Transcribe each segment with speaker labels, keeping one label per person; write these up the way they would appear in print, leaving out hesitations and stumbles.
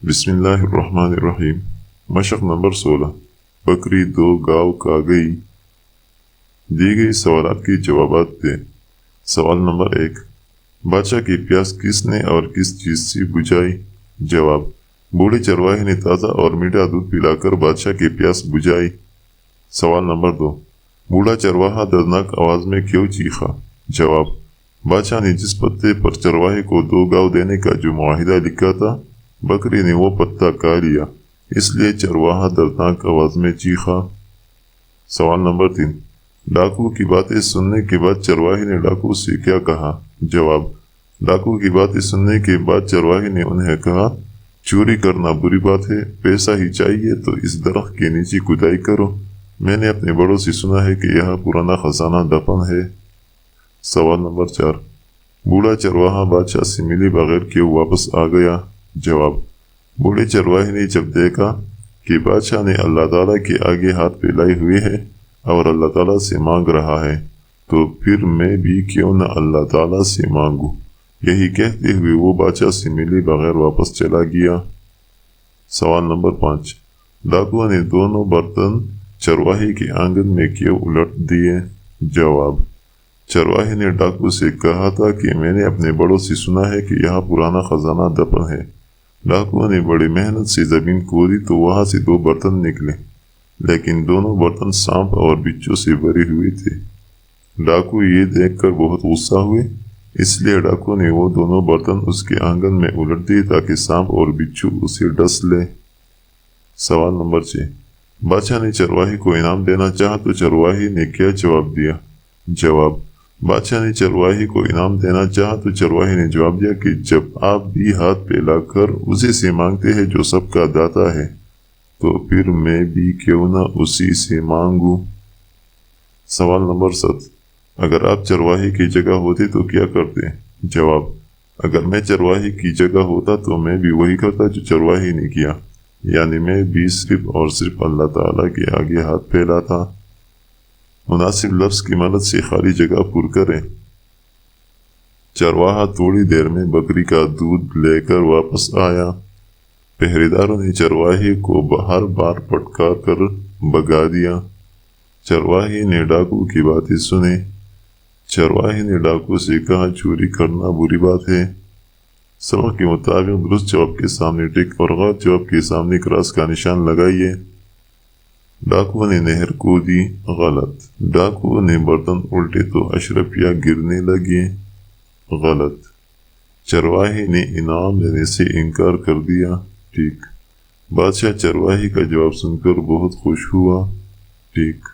Speaker 1: بسم اللہ الرحمن الرحیم۔ مشق نمبر 16۔ بکری دو گاؤ کھا گئی۔ دی گئی سوالات کے جوابات دیں۔ سوال نمبر 1۔ بادشاہ کی پیاس کس نے اور کس چیز سے بجھائی؟ جواب: بوڑھے چرواہے نے تازہ اور میٹھا دودھ پلا کر بادشاہ کی پیاس بجھائی۔ سوال نمبر 2۔ بوڑھا چرواہا دردناک آواز میں کیوں چیخا؟ جواب: بادشاہ نے جس پتے پر چرواہے کو 2 گاؤ دینے کا جو معاہدہ لکھا تھا، بکری نے وہ پتا کھا لیا، اس لیے چرواہا دردناک آواز میں چیخا۔ سوال نمبر 3۔ ڈاکو کی باتیں سننے کے بعد چرواہے نے ڈاکو سے کیا کہا؟ جواب: ڈاکو کی باتیں سننے کے بعد چرواہے نے انہیں کہا، چوری کرنا بری بات ہے، پیسہ ہی چاہیے تو اس درخت کے نیچے کھدائی کرو، میں نے اپنے بڑوں سے سنا ہے کہ یہاں پرانا خزانہ دفن ہے۔ سوال نمبر 4۔ بوڑھا چرواہا بادشاہ سے ملے بغیر کیوں واپس آ گیا؟ جواب: بوڑھے چرواہے نے جب دیکھا کہ بادشاہ نے اللہ تعالیٰ کے آگے ہاتھ پھیلائے ہوئے ہے اور اللہ تعالیٰ سے مانگ رہا ہے، تو پھر میں بھی کیوں نہ اللہ تعالیٰ سے مانگوں، یہی کہتے ہوئے وہ بادشاہ سے ملے بغیر واپس چلا گیا۔ سوال نمبر 5۔ ڈاکو نے دونوں برتن چرواہے کے آنگن میں کیوں الٹ دیے؟ جواب: چرواہے نے ڈاکو سے کہا تھا کہ میں نے اپنے بڑوں سے سنا ہے کہ یہاں پرانا خزانہ دفن ہے۔ ڈاکو نے بڑی محنت سے زمین کھودی تو وہاں سے 2 برتن نکلے، لیکن دونوں برتن سانپ اور بچھو سے بھرے ہوئے تھے۔ ڈاکو یہ دیکھ کر بہت غصہ ہوئے، اس لیے ڈاکو نے وہ دونوں برتن اس کے آنگن میں الٹ دیے تاکہ سانپ اور بچھو اسے ڈس لے۔ سوال نمبر 6۔ بادشاہ نے چرواہے کو انعام دینا چاہا تو چرواہے نے کیا جواب دیا؟ جواب: بادشاہ نے چرواہے کو انعام دینا چاہا تو چرواہے نے جواب دیا کہ جب آپ بھی ہاتھ پھیلا کر اسی سے مانگتے ہیں جو سب کا داتا ہے، تو پھر میں بھی کیوں نہ اسی سے مانگوں۔ سوال نمبر 7۔ اگر آپ چرواہے کی جگہ ہوتے تو کیا کرتے؟ جواب: اگر میں چرواہے کی جگہ ہوتا تو میں بھی وہی کرتا جو چرواہے نے کیا، یعنی میں بھی صرف اور صرف اللہ تعالیٰ کے آگے ہاتھ پھیلاتا۔ مناسب لفظ کی مدد سے خالی جگہ پر کریں۔ چرواہا تھوڑی دیر میں بکری کا دودھ لے کر واپس آیا۔ پہرے داروں نے چرواہے کو باہر بار پٹکا کر بھگا دیا۔ چرواہے نے ڈاکو کی باتیں سنی۔ چرواہے نے ڈاکو سے کہا، چوری کرنا بری بات ہے۔ سبق کے مطابق درست جواب کے سامنے ٹک اور غلط جواب کے سامنے کراس کا نشان لگائیے۔ ڈاکو نے نہر کو دی، غلط۔ ڈاکو نے برتن الٹے تو اشرفیاں گرنے لگی، غلط۔ چرواہے نے انعام لینے سے انکار کر دیا، ٹھیک۔ بادشاہ چرواہے کا جواب سن کر بہت خوش ہوا، ٹھیک۔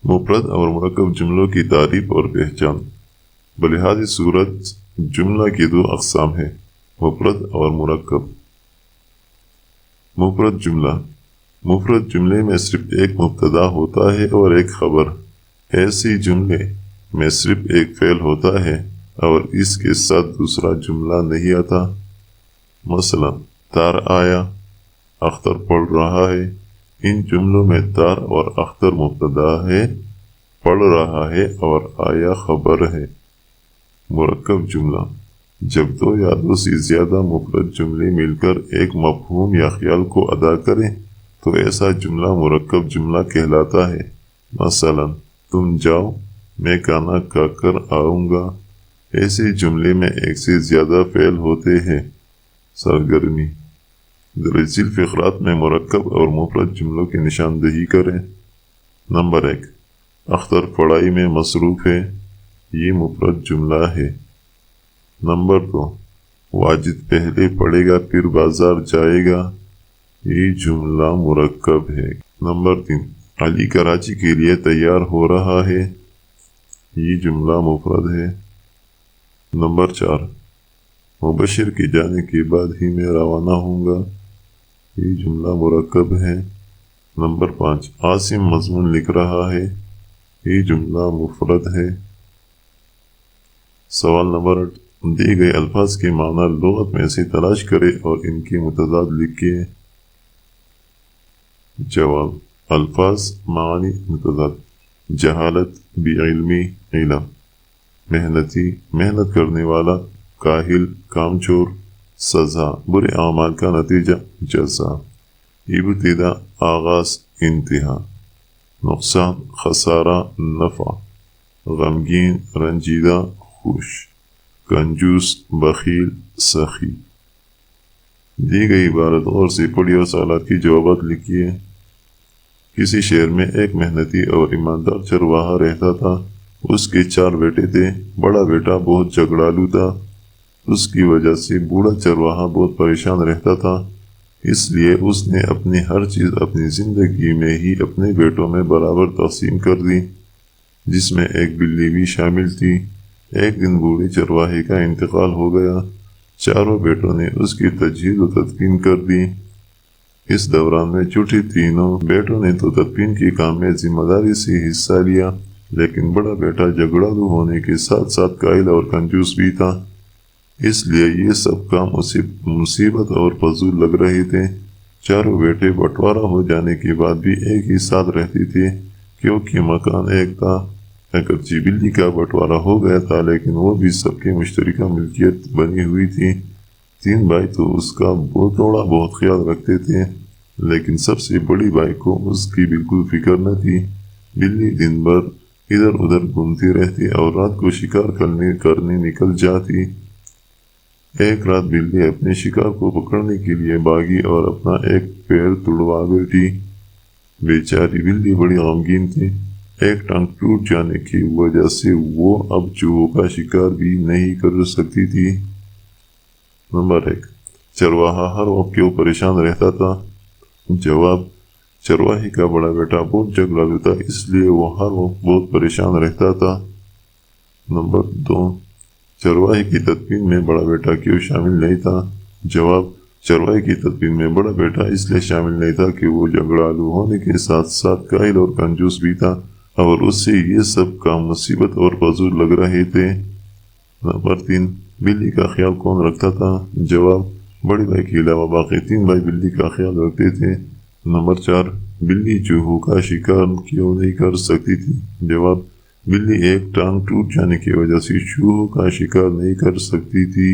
Speaker 1: مفرد اور مرکب جملوں کی تعریف اور پہچان۔ بلحاظ صورت جملہ کی 2 اقسام ہیں، مفرد اور مرکب۔ مفرد جملہ: مفرد جملے میں صرف ایک مبتدا ہوتا ہے اور ایک خبر۔ ایسی جملے میں صرف ایک فعل ہوتا ہے اور اس کے ساتھ دوسرا جملہ نہیں آتا۔ مثلا تار آیا، اختر پڑھ رہا ہے۔ ان جملوں میں تار اور اختر مبتدا ہے، پڑھ رہا ہے اور آیا خبر ہے۔ مرکب جملہ: جب 2 یا 2 سے زیادہ مفرد جملے مل کر ایک مفہوم یا خیال کو ادا کریں تو ایسا جملہ مرکب جملہ کہلاتا ہے۔ مثلا تم جاؤ، میں کھانا کھا کر آؤں گا۔ ایسے جملے میں ایک سے زیادہ فعل ہوتے ہیں۔ سرگرمی: درج ذیل فقرات میں مرکب اور مفرد جملوں کی نشاندہی کریں۔ نمبر 1۔ اختر پڑھائی میں مصروف ہے، یہ مفرد جملہ ہے۔ نمبر 2۔ واجد پہلے پڑھے گا پھر بازار جائے گا، یہ جملہ مرکب ہے۔ نمبر 3۔ علی کراچی کے لیے تیار ہو رہا ہے، یہ جملہ مفرد ہے۔ نمبر 4۔ مبشر کے جانے کے بعد ہی میں روانہ ہوں گا، یہ جملہ مرکب ہے۔ نمبر 5۔ عاصم مضمون لکھ رہا ہے، یہ جملہ مفرد ہے۔ سوال نمبر 8۔ دیے گئے الفاظ کے معنی لغت میں سے تلاش کریں اور ان کے متضاد لکھیں۔ جواب: الفاظ معنی متضاد: جہالت، بے علمی، علم۔ محنتی، محنت کرنے والا، کاہل، کام چور، سزا، برے اعمال کا نتیجہ جزا، ابتدا آغاز انتہا، نقصان خسارہ نفع، غمگین رنجیدہ خوش، کنجوس بخیل سخی۔ دی گئی عبارت غور سے پڑھی اور سوالات کی جوابات لکھیے۔ کسی شہر میں ایک محنتی اور ایماندار چرواہا رہتا تھا۔ اس کے 4 بیٹے تھے۔ بڑا بیٹا بہت جھگڑالو تھا۔ اس کی وجہ سے بوڑھا چرواہا بہت پریشان رہتا تھا۔ اس لیے اس نے اپنی ہر چیز اپنی زندگی میں ہی اپنے بیٹوں میں برابر تقسیم کر دی، جس میں ایک بلی بھی شامل تھی۔ ایک دن بوڑھے چرواہے کا انتقال ہو گیا۔ چاروں بیٹوں نے اس کی تجہیز و تدفین کر دی۔ اس دوران میں چھوٹے تینوں بیٹوں نے تو تدفین کے کام میں ذمہ داری سے حصہ لیا، لیکن بڑا بیٹا جھگڑالو ہونے کے ساتھ ساتھ قائل اور کنجوس بھی تھا۔ اس لیے یہ سب کام اسے مصیبت اور فضول لگ رہے تھے۔ چاروں بیٹے بٹوارا ہو جانے کے بعد بھی ایک ہی ساتھ رہتے تھے، کیونکہ مکان ایک تھا۔ اگرچہ بلی کا بٹوارا ہو گیا تھا، لیکن وہ بھی سب کی مشترکہ ملکیت بنی ہوئی تھی۔ 3 بھائی تو اس کا تھوڑا بہت خیال رکھتے تھے، لیکن سب سے بڑی بھائی کو اس کی بالکل فکر نہ تھی۔ بلی دن بھر ادھر ادھر گھومتی رہتی اور رات کو شکار کرنے نکل جاتی۔ ایک رات بلی اپنے شکار کو پکڑنے کے لیے بھاگی اور اپنا ایک پیر توڑوا بیٹھی۔ بیچاری بلی بڑی غمگین تھی۔ ایک ٹانگ ٹوٹ جانے کی وجہ سے وہ اب چوہوں کا شکار بھی نہیں کر سکتی تھی۔ نمبر 1، چرواہا ہر وقت کیوں پریشان رہتا تھا؟ جواب، چرواہے کا بڑا بیٹا بہت جھگڑالو تھا، اس لیے وہ ہر وقت بہت پریشان رہتا تھا۔ نمبر 2، چرواہے کی تدفین میں بڑا بیٹا کیوں شامل نہیں تھا؟ جواب، چرواہے کی تدفین میں بڑا بیٹا اس لیے شامل نہیں تھا کہ وہ جھگڑالو ہونے کے ساتھ ساتھ قائل اور کنجوس بھی تھا، اور اس سے یہ سب کام مصیبت اور فضول لگ رہے تھے۔ نمبر 3، بلی کا خیال کون رکھتا تھا؟ جواب، بڑے بھائی کے علاوہ باقی 3 بھائی بلی کا خیال رکھتے تھے۔ نمبر 4، بلی چوہوں کا شکار کیوں نہیں کر سکتی تھی؟ جواب، بلی ایک ٹانگ ٹوٹ جانے کی وجہ سے چوہوں کا شکار نہیں کر سکتی تھی۔